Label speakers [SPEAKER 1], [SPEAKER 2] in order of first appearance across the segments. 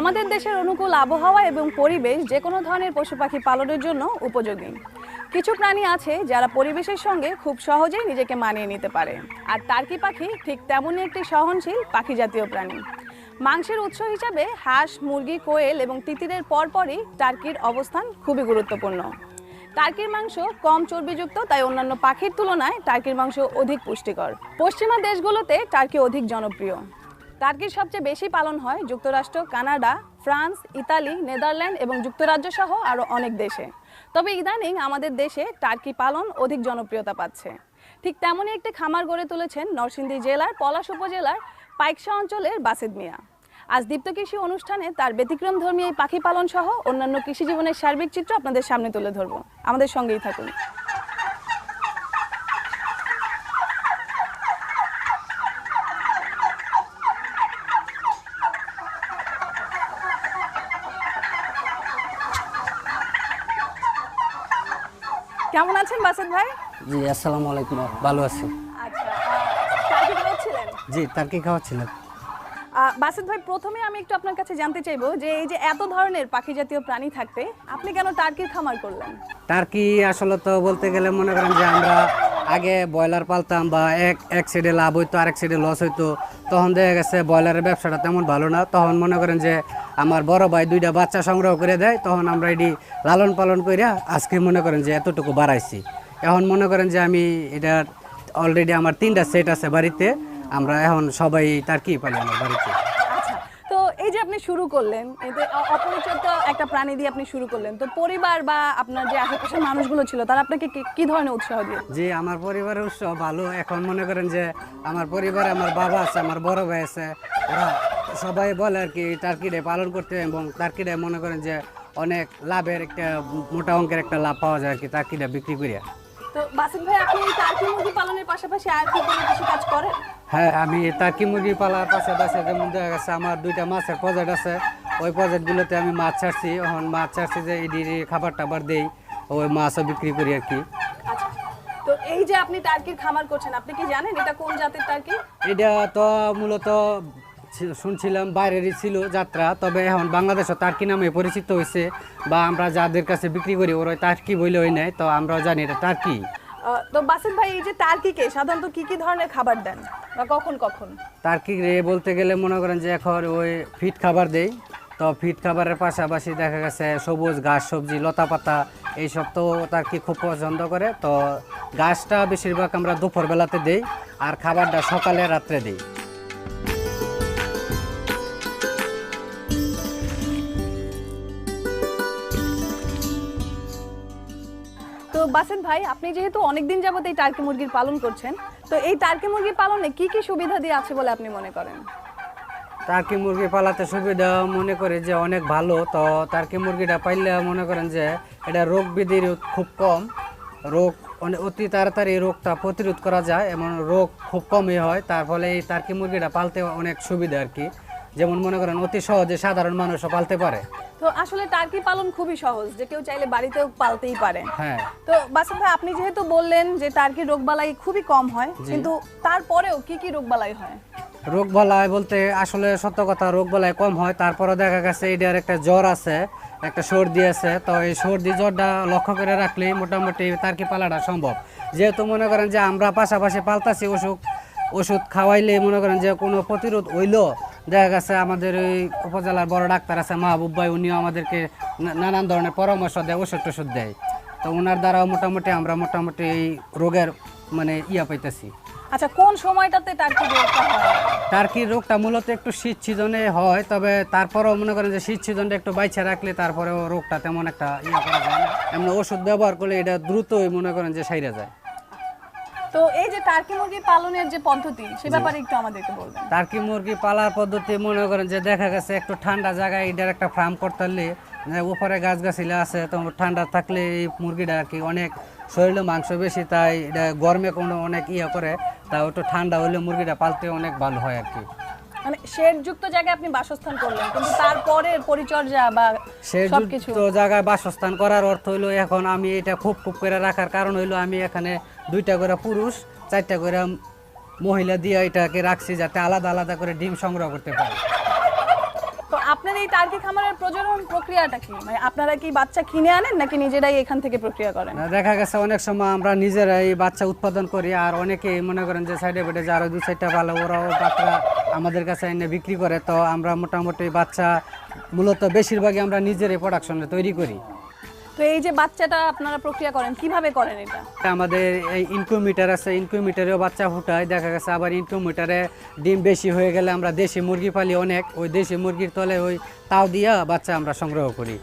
[SPEAKER 1] আমাদের দেশের অনুকূল আবহাওয়া এবং পরিবেশ যে কোনো ধরনের পশু পাখি পালনের জন্য উপযোগী। কিছু প্রাণী আছে যারা পরিবেশের সঙ্গে খুব সহজেই নিজেকে মানিয়ে নিতে পারে, আর টার্কি পাখি ঠিক তেমনই একটি সহনশীল পাখি জাতীয় প্রাণী। মাংসের উৎস হিসাবে হাঁস, মুরগি, কোয়েল এবং তিতিরের পরপরই টার্কির অবস্থান খুবই গুরুত্বপূর্ণ। টার্কির মাংস কম চর্বিযুক্ত, তাই অন্যান্য পাখির তুলনায় টার্কির মাংস অধিক পুষ্টিকর। পশ্চিমা দেশগুলোতে টার্কি অধিক জনপ্রিয়। টার্কির সবচেয়ে বেশি পালন হয় যুক্তরাষ্ট্র, কানাডা, ফ্রান্স, ইতালি, নেদারল্যান্ড এবং যুক্তরাজ্য সহ আরও অনেক দেশে। তবে ইদানিং আমাদের দেশে টার্কি পালন অধিক জনপ্রিয়তা পাচ্ছে। ঠিক তেমনই একটি খামার গড়ে তুলেছেন নরসিংদী জেলার পলাশ উপজেলার পাইকশা অঞ্চলের বাসেদ মিয়া। আজ দীপ্ত কৃষি অনুষ্ঠানে তার ব্যতিক্রমধর্মী এই পাখি পালন সহ অন্যান্য কৃষি জীবনের সার্বিক চিত্র আপনাদের সামনে তুলে ধরব। আমাদের সঙ্গেই থাকুন। কেমন আছেন বাসেদ ভাই?
[SPEAKER 2] জি, আসসালামু আলাইকুম। ভালো আছি।
[SPEAKER 1] আচ্ছা, টার্কি খাওয়াচ্ছিলেন?
[SPEAKER 2] জি, টার্কি খাওয়াচ্ছিলাম।
[SPEAKER 1] বাসেদ ভাই, প্রথমে আমি একটু আপনার কাছে জানতে চাইবো যে এই যে এত ধরনের পাখি জাতীয় প্রাণী থাকতে আপনি কেন টার্কির খামার করলেন?
[SPEAKER 2] টার্কি আসলে তো বলতে গেলে মনে করেন যে আমরা আগে ব্রয়লার পালতাম, বা এক সাইডে লাভ হইতো আরেক সাইডে লস হইতো। তখন দেখা গেছে ব্রয়লারের ব্যবসাটা তেমন ভালো না। তখন মনে করেন যে আমার বড় ভাই 2টা বাচ্চা সংগ্রহ করে দেয়, তখন আমরা এটি লালন পালন করিয়া আজকে মনে করেন যে এতটুকু বাড়াইছি। এখন মনে করেন যে আমি এটা অলরেডি আমার 3টা সেট আছে বাড়িতে। আমরা এখন সবাই টার্কি পালি আমার বাড়িতে।
[SPEAKER 1] আচ্ছা, তো এই যে আপনি শুরু করলেন, এতে অপরিচিত একটা প্রাণী দিয়ে আপনি শুরু করলেন, তো পরিবার বা আপনার যে আশেপাশের মানুষগুলো ছিল তারা আপনাকে কি ধরনের উৎসাহ দিয়ে?
[SPEAKER 2] জি, আমার পরিবারের উৎসাহ ভালো। এখন মনে করেন যে আমার পরিবারে আমার বাবা আছে, আমার বড় ভাই আছে, ওরা সবাই বলে আর কি টার্কিডে পালন করতে, এবং টার্কিডে মনে করেন যে অনেক লাভের একটা মোটা অঙ্কের একটা লাভ পাওয়া যায় আর কি টার্কিটা বিক্রি করিয়া।
[SPEAKER 1] তো বাসিত ভাই, আপনি এই টার্কি মুরগি পালনের পাশাপাশি আর কি কোনো কিছু কাজ করেন?
[SPEAKER 2] হ্যাঁ, আমি টার্কি মুরগি পালার পাশাপাশি যেমন দেখা গেছে আমার 2টা মাছের প্রজেক্ট আছে। ওই প্রজেক্টগুলোতে আমি মাছ ছাড়ছি। এখন মাছ ছাড়ছি যে এটির খাবার টাবার দেই, ওই মাছও বিক্রি করি আর কি।
[SPEAKER 1] আচ্ছা, তো এই যে আপনি টার্কির খামার করছেন, আপনি কি জানেন এটা কোন জাতের টার্কি?
[SPEAKER 2] এটা তো মূলত শুনছিলাম বাইরেরই ছিল যাত্রা, তবে এখন বাংলাদেশও টার্কি নামে পরিচিত হয়েছে, বা আমরা যাদের কাছে বিক্রি করি ওরা টার্কি বলে হই নাই, তো আমরা জানি এটা টার্কি।
[SPEAKER 1] তো বাসিত ভাই, এই যে টার্কিকে সাধারণত কি কি ধরনের খাবার দেন বা কখন কখন?
[SPEAKER 2] টার্কি রে বলতে গেলে মনে করেন যে এখন ওই ফিট খাবার দেই। তো ফিট খাবারের পাশাপাশি দেখা গেছে সবুজ ঘাস, সবজি, লতা পাতা এইসব তো টার্কি খুব পছন্দ করে। তো ঘাসটা বেশিরভাগ আমরা দুপুর বেলাতে দেই, আর খাবারটা সকালে রাত্রে দিই।
[SPEAKER 1] তো বাসেদ ভাই, আপনি যেহেতু অনেকদিন যাবত এই টার্কি মুরগির পালন করছেন, তো এই টার্কি মুরগি পালনে কি কি সুবিধা দিয়ে আছে বলে আপনি মনে করেন?
[SPEAKER 2] টার্কি মুরগি পালাতে সুবিধা মনে করি যে অনেক ভালো। তো টার্কি মুরগিটা পাইলে মনে করেন যে এটা রোগ বিধির খুব কম, রোগ অতি তাড়াতাড়ি রোগটা প্রতিরোধ করা যায়, এমন রোগ খুব কমই হয়। তার ফলে এই টার্কি মুরগিটা পালতে অনেক সুবিধা আর কি। যেমন মনে করেন অতি সহজে সাধারণ মানুষও পালতে পারে।
[SPEAKER 1] তো আসলে টার্কি পালন খুবই সহজ, যে কেউ চাইলে বাড়িতেও পালতেই পারে।
[SPEAKER 2] হ্যাঁ।
[SPEAKER 1] তো বাসিত ভাই, আপনি যেহেতু বললেন যে টার্কির রোগবালাই খুবই কম হয়, কিন্তু তারপরেও কি কি রোগবালাই হয়?
[SPEAKER 2] রোগ বালাই বলতে আসলে সত্য কথা, রোগ বালাই কম হয়। তারপরে দেখা গেছে এটার একটা জ্বর আছে, একটা সর্দি আছে। তো এই সর্দি জ্বরটা লক্ষ্য করে রাখলেই মোটামুটি টার্কি পালাটা সম্ভব। যেহেতু মনে করেন যে আমরা পাশাপাশি পালতাছি, ওষুধ খাওয়াইলে মনে করেন যে কোনো প্রতিরোধ হইলো, দেখা গেছে আমাদের ওই উপজেলার বড় ডাক্তার আছে মাহবুব ভাই, উনিও আমাদেরকে নানান ধরনের পরামর্শ দেয়, ওষুধ টষুধ দেয়। তো ওনার দ্বারাও মোটামুটি আমরা এই রোগের মানে পাইতেছি।
[SPEAKER 1] আচ্ছা, কোন সময়টাতে টার্কি রোগটা হয়?
[SPEAKER 2] টার্কির রোগটা মূলত একটু শীত সিজনে হয়, তবে তারপরেও মনে করেন যে শীত সিজনটা একটু বাইছে রাখলে তারপরেও রোগটা তেমন একটা করা যায় না। এমন ওষুধ ব্যবহার করলে এটা দ্রুতই মনে করেন যে সাইরা যায়।
[SPEAKER 1] তো এই যে টার্কি মুরগি পালনের যে পদ্ধতি, সে ব্যাপারে একটু আমাদেরকে বলবেন।
[SPEAKER 2] টার্কি মুরগি পালার পদ্ধতি মনে করেন যে দেখা গেছে একটু ঠান্ডা জায়গায় এটার একটা ফার্ম করতে হলে, উপরে গাছগাছিলা আছে, তো ঠান্ডা থাকলে এই মুরগিটা আর কি অনেক শরীরে মাংস বেশি, তাই এটা গরমে কোনো অনেক করে, তাই একটু ঠান্ডা হলে মুরগিটা পালতে অনেক ভালো হয় আর কি।
[SPEAKER 1] মানে শেডযুক্ত জায়গায় আপনি বাসস্থান করলেন, কিন্তু তারপরের পরিচর্যা বা সবকিছু
[SPEAKER 2] শেডযুক্ত জায়গায় বাসস্থান করার অর্থ হইলো এখন আমি এটা খুব করে রাখার কারণ হইলো আমি এখানে 2টা করে পুরুষ 4টা করে মহিলা দিয়ে এটাকে রাখছি, যাতে আলাদা আলাদা করে ডিম সংগ্রহ করতে পারে।
[SPEAKER 1] তো আপনি আপনার এই টার্কি খামারের প্রজনন প্রক্রিয়াটা কি, মানে আপনারা কি বাচ্চা কিনে আনেন নাকি নিজেরাই এখান থেকে প্রক্রিয়া করেন?
[SPEAKER 2] দেখা গেছে অনেক সময় আমরা নিজেরাই বাচ্চা উৎপাদন করি, আর অনেকে মনে করেন যে সাইডে বেডে যারা 2-4টা ভালো ওরাও বাচ্চা আমাদের কাছে এনে বিক্রি করে। তো আমরা মোটামুটি বাচ্চা মূলত বেশিরভাগই আমরা নিজেরাই প্রোডাকশনে তৈরি করি।
[SPEAKER 1] তো এই যে বাচ্চাটা আপনারা প্রক্রিয়া করেন কিভাবে করেন এটা?
[SPEAKER 2] আমাদের এই ইনকিউবেটর আছে, ইনকিউবেটরেও বাচ্চা ফুটায়। দেখা গেছে আবার ইনকিউবেটরে ডিম বেশি হয়ে গেলে আমরা দেশি মুরগি পালি অনেক, ওই দেশি মুরগির তলে ওই তাও দিয়া বাচ্চা আমরা সংগ্রহ করি।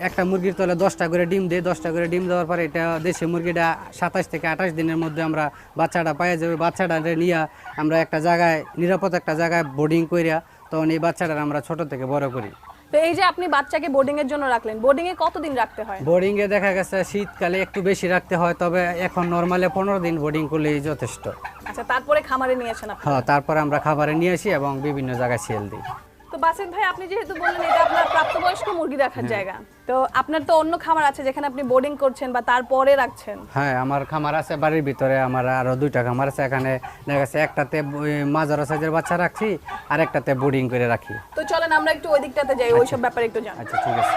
[SPEAKER 2] একটা মুরগির তলে 10টা করে ডিম দেয়। 10টা করে ডিম দেওয়ার পরে এটা দেশি মুরগিটা 27 থেকে 28 দিনের মধ্যে আমরা বাচ্চাটা পাই যাবে। বাচ্চাটা নিয়ে আমরা একটা জায়গায় নিরাপদ একটা জায়গায় বোর্ডিং করিয়া তখন এই বাচ্চাটা আমরা ছোট থেকে বড় করি।
[SPEAKER 1] তো এই যে আপনি বাচ্চাকে বোর্ডিং এর জন্য রাখলেন, বোর্ডিং এ কতদিন রাখতে হয়?
[SPEAKER 2] বোর্ডিং এ দেখা গেছে শীতকালে একটু বেশি রাখতে হয়, তবে এখন নরমালে 15 দিন বোর্ডিং করলেই যথেষ্ট।
[SPEAKER 1] আচ্ছা, তারপরে খামারে নিয়ে আসেন আপনি?
[SPEAKER 2] হ্যাঁ, তারপরে আমরা খাবারে নিয়ে আসি এবং বিভিন্ন জায়গায় সেল দিই।
[SPEAKER 1] তো বাসিত ভাই, আপনি যেহেতু বললেন এটা আপনার প্রাপ্তবয়স্ক মুরগি রাখার জায়গা, তো আপনার তো অন্য খামার আছে যেখানে আপনি বোর্ডিং করছেন বা তারপরে রাখছেন?
[SPEAKER 2] হ্যাঁ, আমার খামার আছে বাড়ির ভিতরে, আমার আরো 2টা খামার আছে। এখানে দেখা গেছে একটাতে মাঝারো সাইজের বাচ্চা রাখছি আর একটাতে বোর্ডিং করে রাখি।
[SPEAKER 1] তো চলেন আমরা একটু ওই দিকটাতে যাই, ওইসব ব্যাপারে একটু জানি।
[SPEAKER 2] আচ্ছা, ঠিক আছে।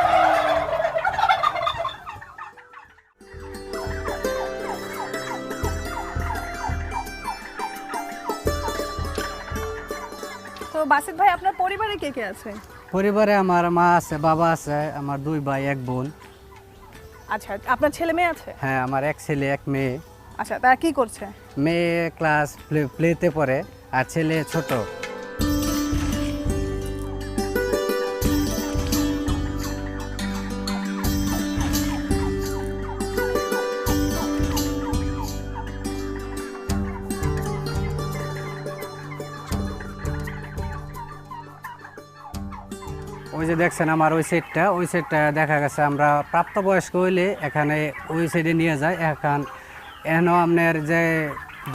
[SPEAKER 1] তো বাসিত ভাই, আপনার পরিবারে কে কে আছে?
[SPEAKER 2] পরিবারে আমার মা আছে, বাবা আছে, আমার 2 ভাই 1 বোন।
[SPEAKER 1] আচ্ছা, আপনার ছেলে মেয়ে আছে?
[SPEAKER 2] হ্যাঁ, আমার 1 ছেলে 1 মেয়ে।
[SPEAKER 1] আচ্ছা, তারা কি করছে?
[SPEAKER 2] মেয়ে ক্লাস প্লেতে পড়ে আর ছেলে ছোট। ওই যে দেখছেন আমার ওই সেটটা দেখা গেছে আমরা প্রাপ্তবয়স্ক হইলে এখানে ওই সাইডে নিয়ে যাই। এখন আপনার যে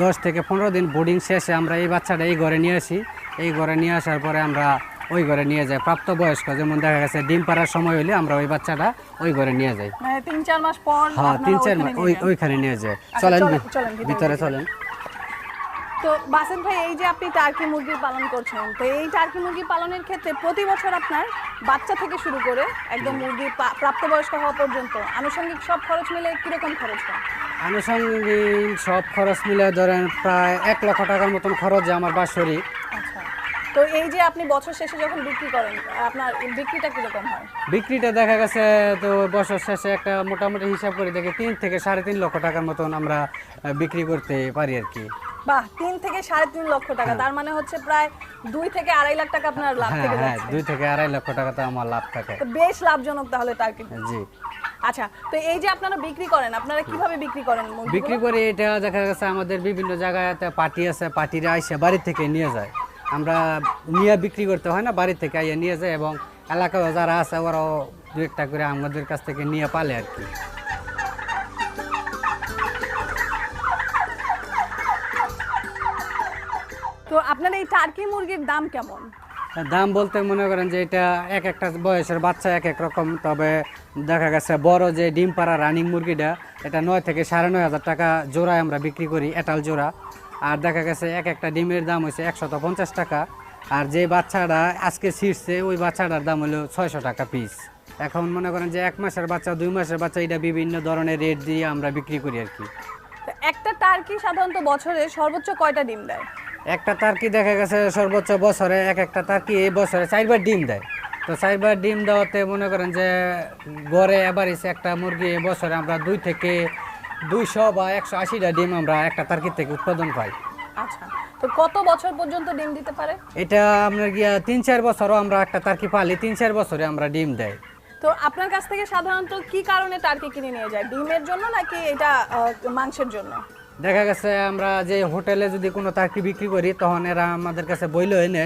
[SPEAKER 2] 10 থেকে 15 দিন বোর্ডিং শেষে আমরা এই বাচ্চাটা এই ঘরে নিয়ে আসি। এই ঘরে নিয়ে আসার পরে আমরা ওই ঘরে নিয়ে যাই প্রাপ্তবয়স্ক, যেমন দেখা গেছে ডিম পাড়ার সময় হইলে আমরা ওই বাচ্চাটা ওই ঘরে নিয়ে যাই।
[SPEAKER 1] মানে 3-4 মাস পর?
[SPEAKER 2] হ্যাঁ, 3-4 মাস ওইখানে নিয়ে যায়। চলেন ভিতরে চলেন।
[SPEAKER 1] তো বাসিত ভাই, এই যে আপনি টার্কি মুরগি পালন করছেন, তো এই টার্কি মুরগি পালনের ক্ষেত্রে প্রতি বছর আপনার বাচ্চা থেকে শুরু করে একদম মুরগি প্রাপ্তবয়স্ক হওয়া পর্যন্ত আনুষঙ্গিক সব খরচ মিলে কিরকম খরচ হয়?
[SPEAKER 2] আনুষঙ্গিক সব খরচ মিলে ধরেন প্রায় 1 লক্ষ টাকার মতন খরচ যায় আমার বাৎসরিক।
[SPEAKER 1] আচ্ছা, তো এই যে আপনি বছর শেষে যখন বিক্রি করেন, আপনার বিক্রিটা কিরকম হয়?
[SPEAKER 2] বিক্রিটা দেখা গেছে তো বছর শেষে একটা মোটামুটি হিসাব করে দেখে 3 থেকে 3.5 লক্ষ টাকার মতন আমরা বিক্রি করতে পারি আর কি।
[SPEAKER 1] বাহ, 3 থেকে 3.5 লক্ষ টাকা, তার মানে হচ্ছে প্রায় 2 থেকে 2.5 লাখ টাকা আপনার লাভ থেকে
[SPEAKER 2] হ্যাঁ,
[SPEAKER 1] যাচ্ছে।
[SPEAKER 2] 2 থেকে 2.5 লক্ষ টাকা তো আমার লাভ থাকে।
[SPEAKER 1] তো বেশ লাভজনক তাহলে টার্কি।
[SPEAKER 2] জি।
[SPEAKER 1] আচ্ছা, তো এই যে আপনারা বিক্রি করেন, আপনারা কিভাবে বিক্রি করেন মুরগিগুলো?
[SPEAKER 2] বিক্রি করে এটা দেখা গেছে আমাদের বিভিন্ন জায়গাতে পার্টি আছে, পার্টিরা এসে বাড়ি থেকে নিয়ে যায়। আমরা নিয়ে বিক্রি করতে হয় না, বাড়ি থেকে আইয়া নিয়ে যায় এবং এলাকায় যারা আছে ওরাও 2-1টা করে আমাদের কাছ থেকে নিয়ে পালে আর কি।
[SPEAKER 1] তো আপনার এই টার্কি মুরগির দাম কেমন?
[SPEAKER 2] দাম বলতে মনে করেন যে এটা একটা বয়সের বাচ্চা এক রকম, তবে দেখা গেছে বড় যে ডিম পাড়া রানিং মুরগিটা এটা 9 থেকে 9.5 টাকা জোড়ায় আমরা বিক্রি করি, এটাল জোড়া। আর দেখা গেছে একটা ডিমের দাম হচ্ছে 150 টাকা। আর যে বাচ্চাটা আজকে ছিঁড়ছে ওই বাচ্চাটার দাম হলো 600 টাকা পিস। এখন মনে করেন যে 1 মাসের বাচ্চা 2 মাসের বাচ্চা এটা বিভিন্ন ধরনের রেট দিয়ে আমরা বিক্রি করি আর কি।
[SPEAKER 1] তো একটা টার্কি সাধারণত বছরে সর্বোচ্চ কয়টা ডিম দেয়?
[SPEAKER 2] একটা টার্কি দেখা গেছে সর্বোচ্চ বছরে একটা টার্কি এই বছরে 4বার ডিম দেয়। তো 4বার ডিম দেওয়াতে মনে করেন যে গড়ে এভারেজ একটা মুরগি বছরে আমরা 2 থেকে 200 বা 180টা ডিম আমরা একটা টার্কি থেকে উৎপাদন পাই।
[SPEAKER 1] আচ্ছা, তো কত বছর পর্যন্ত ডিম দিতে পারে?
[SPEAKER 2] এটা আপনার গিয়া 3-4 বছরও আমরা একটা টার্কি পালি, 3-4 বছরে আমরা ডিম দেয়।
[SPEAKER 1] তো আপনার কাছ থেকে সাধারণত কি কারণে টার্কি কিনে নিয়ে যায়? ডিমের জন্য নাকি এটা মাংসের জন্য?
[SPEAKER 2] দেখা গেছে আমরা যে হোটেলে যদি কোনো টার্কি বিক্রি করি তখন এরা আমাদের কাছে বইলো এনে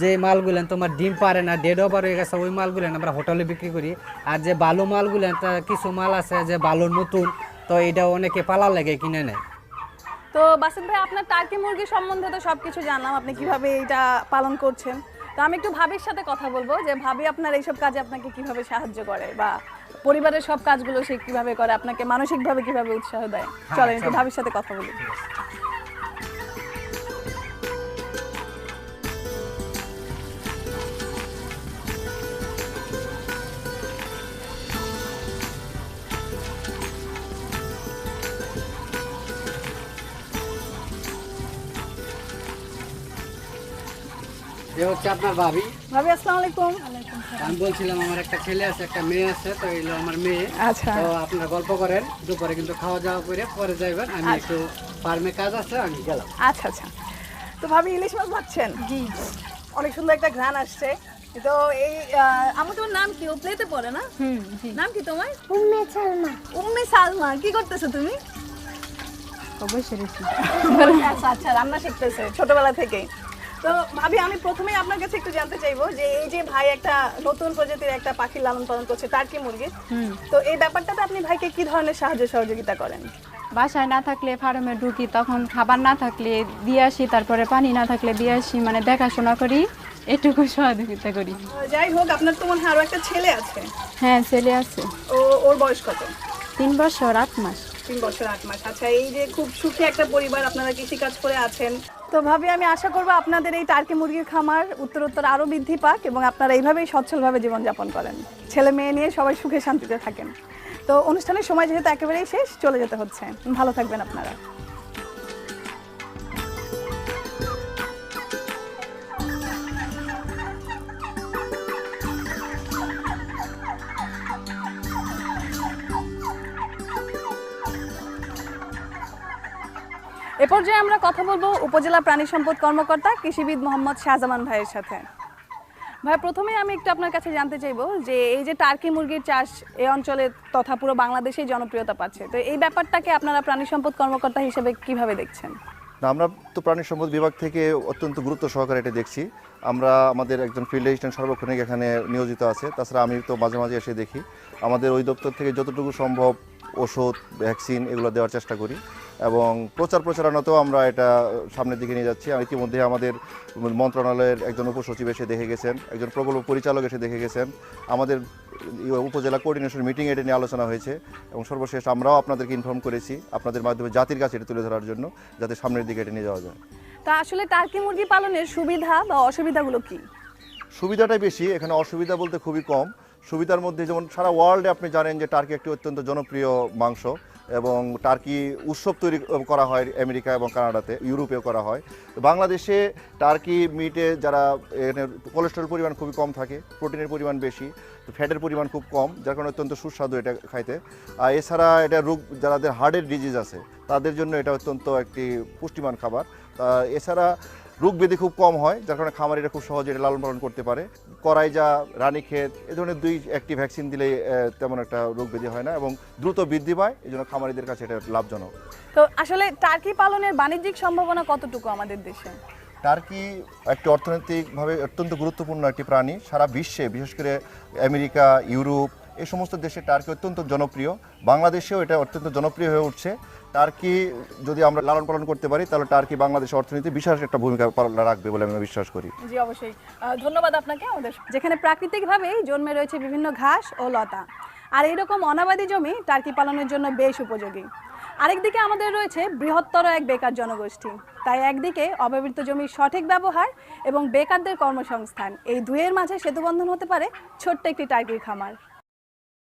[SPEAKER 2] যে মালগুলেন তোমার ডিম পারে না, ডেড ওভার হয়ে গেছে, ওই মালগুলেন আমরা হোটেলে বিক্রি করি। আর যে ভালো মালগুলেন কিছু মাল আছে যে ভালো নতুন, তো এটা অনেকে পালা লাগে কিনে নেয়।
[SPEAKER 1] তো বাসিত ভাই, আপনার টার্কি মুরগি সম্বন্ধে তো সবকিছু জানলাম, আপনি কিভাবে এটা পালন করছেন। তো আমি একটু ভাবির সাথে কথা বলবো যে ভাবি আপনার এইসব কাজে আপনাকে কিভাবে সাহায্য করে বা পরিবারের সব কাজগুলো সে কিভাবে করে, আপনাকে মানসিকভাবে কিভাবে উৎসাহ দেয়। চলেন একটু ভাবির সাথে কথা বলি।
[SPEAKER 2] এ হচ্ছে আপনার ভাবি।
[SPEAKER 1] ভাবি আসসালামু আলাইকুম।
[SPEAKER 2] আমি বলছিলাম আমার একটা ছেলে আছে, একটা মেয়ে আছে, তো এইগুলো আমার মেয়ে।
[SPEAKER 1] আচ্ছা।
[SPEAKER 2] তো আপনারা গল্প করেন, দুপুরে কিন্তু খাওয়া দাওয়া করে পরে যাইবেন। আমি একটু ফার্মে কাজ আছে, আমি গেলাম।
[SPEAKER 1] আচ্ছা আচ্ছা। তো ভাবি ইলিশ মাছ ভাবছেন? জি। অনেক সুন্দর একটা ঘ্রাণ আসছে। তো এই আমার তোমার নাম কি? ও প্লেতে পড়ে না?
[SPEAKER 3] জি।
[SPEAKER 1] নাম কি তোমার?
[SPEAKER 3] উম্মে সালমা।
[SPEAKER 1] উম্মে সালমা। কি করতেছো তুমি?
[SPEAKER 3] বসে রয়েছি।
[SPEAKER 1] আচ্ছা আচ্ছা, রান্না শিখতেছে ছোটবেলা থেকেই। তো ভাবি আমি প্রথমেই আপনার কাছে একটু জানতে চাইবো যে এই যে ভাই একটা নতুন প্রজাতির একটা পাখি লালন পালন করছে, টার্কি মুরগি, তো এই ব্যাপারটাতে আপনি ভাইকে কি ধরনের সাহায্য সহযোগিতা করেন?
[SPEAKER 3] বাসায় না থাকলে ফার্মে ঢুকি, তখন খাবার না থাকলে দিয়ে আসি, তারপরে পানি না থাকলে দিয়ে আসি, মানে দেখাশোনা করি, এটুকু সহযোগিতা করি।
[SPEAKER 1] যাই হোক, আপনার তো মনে হয় আরো একটা ছেলে আছে।
[SPEAKER 3] হ্যাঁ, ছেলে আছে।
[SPEAKER 1] ওর বয়স কত?
[SPEAKER 3] 3 বছর 8 মাস।
[SPEAKER 1] 3 বছর 8 মাস। আচ্ছা, এই যে খুব সুখী একটা পরিবার, আপনারা কৃষিকাজ করে আছেন, তো ভাবি আমি আশা করবো আপনাদের এই টার্কি মুরগির খামার উত্তরোত্তর আরো বৃদ্ধি পাক এবং আপনারা এইভাবেই সচ্ছলভাবে জীবনযাপন করেন, ছেলে মেয়ে নিয়ে সবাই সুখে শান্তিতে থাকেন। তো অনুষ্ঠানের সময় যেহেতু একেবারেই শেষ, চলে যেতে হচ্ছে। ভালো থাকবেন আপনারা। এ পর্যায়ে আমরা কথা বলবো উপজেলা প্রাণী সম্পদ কর্মকর্তা কৃষিবিদ মোহাম্মদ শাহজামান ভাইয়ের সাথে। ভাই, প্রথমেই আমি একটু আপনার কাছে জানতে চাইবো যে এই যে টার্কি মুরগির চাষ এই অঞ্চলে তথা পুরো বাংলাদেশেই জনপ্রিয়তা পাচ্ছে, তো এই ব্যাপারটাকে আপনারা প্রাণী সম্পদ কর্মকর্তা হিসেবে কিভাবে দেখছেন?
[SPEAKER 4] না, আমরা তো প্রাণী সম্পদ বিভাগ থেকে অত্যন্ত গুরুত্ব সহকারে এটা দেখছি। আমরা আমাদের একজন ফিল্ড অ্যাসিস্ট্যান্ট সর্বক্ষণিক এখানে নিয়োজিত আছে, তাছাড়া আমি তো মাঝে মাঝে এসে দেখি। আমাদের ওই দপ্তর থেকে যতটুকু সম্ভব ওষুধ, ভ্যাকসিন এগুলো দেওয়ার চেষ্টা করি এবং প্রচারণাতেও আমরা এটা সামনের দিকে নিয়ে যাচ্ছি। ইতিমধ্যে আমাদের মন্ত্রণালয়ের একজন উপসচিব এসে দেখে গেছেন, একজন প্রকল্প পরিচালক এসে দেখে গেছেন, আমাদের উপজেলা কোঅর্ডিনেশন মিটিং এটা নিয়ে আলোচনা হয়েছে এবং সর্বশেষ আমরাও আপনাদেরকে ইনফর্ম করেছি আপনাদের মাধ্যমে জাতির কাছে এটা তুলে ধরার জন্য, যাতে সামনের দিকে এটা নিয়ে যাওয়া যায়।
[SPEAKER 1] তা আসলে টার্কি মুরগি পালনের সুবিধা বা অসুবিধাগুলো কি?
[SPEAKER 4] সুবিধাটাই বেশি, এখানে অসুবিধা বলতে খুবই কম। সুবিধার মধ্যে যেমন সারা ওয়ার্ল্ডে আপনি জানেন যে টার্কি একটি অত্যন্ত জনপ্রিয় মাংস এবং টার্কি উৎসব তৈরি করা হয় আমেরিকা এবং কানাডাতে, ইউরোপেও করা হয়। তো বাংলাদেশে টার্কি মিটে যারা এখানে কোলেস্টেরল পরিমাণ খুবই কম থাকে, প্রোটিনের পরিমাণ বেশি, তো ফ্যাটের পরিমাণ খুব কম, যার কারণে অত্যন্ত সুস্বাদু এটা খাইতে। আর এছাড়া এটা রোগ, যাদের হার্টের ডিজিজ আছে তাদের জন্য এটা অত্যন্ত একটি পুষ্টিমান খাবার। তা এছাড়া রোগ ব্যাধি খুব কম হয়, যার কারণে খামারিরা খুব সহজে এটা লালন পালন করতে পারে। করাইজা, রানীক্ষেত এ ধরনের 2-1টি ভ্যাকসিন দিলে তেমন একটা রোগ ব্যাধি হয় না এবং দ্রুত বৃদ্ধি পায়, এই জন্য খামারিদের কাছে এটা লাভজনক।
[SPEAKER 1] তো আসলে টার্কি পালনের বাণিজ্যিক সম্ভাবনা কতটুকু আমাদের দেশে?
[SPEAKER 4] টার্কি একটি অর্থনৈতিকভাবে অত্যন্ত গুরুত্বপূর্ণ একটি প্রাণী। সারা বিশ্বে, বিশেষ করে আমেরিকা, ইউরোপ এই সমস্ত দেশে টার্কি অত্যন্ত জনপ্রিয়। বাংলাদেশেও এটা অত্যন্ত জনপ্রিয় হয়ে উঠছে। টার্কি যদি আমরা লালন পালন করতে পারি তাহলে টার্কি বাংলাদেশের অর্থনীতি বিশেষ একটা ভূমিকা রাখবে বলে আমি বিশ্বাস করি।
[SPEAKER 1] জি অবশ্যই, ধন্যবাদ আপনাকে। আমাদের যেখানে প্রাকৃতিকভাবেই জন্মে রয়েছে বিভিন্ন ঘাস ও লতা, আর এইরকম অনাবাদি জমি টার্কি পালনের জন্য বেশ উপযোগী। আরেকদিকে আমাদের রয়েছে বৃহত্তর এক বেকার জনগোষ্ঠী, তাই একদিকে অব্যবহৃত জমির সঠিক ব্যবহার এবং বেকারদের কর্মসংস্থান, এই দুয়ের মাঝে সেতুবন্ধন হতে পারে ছোট্ট একটি টার্কির খামার।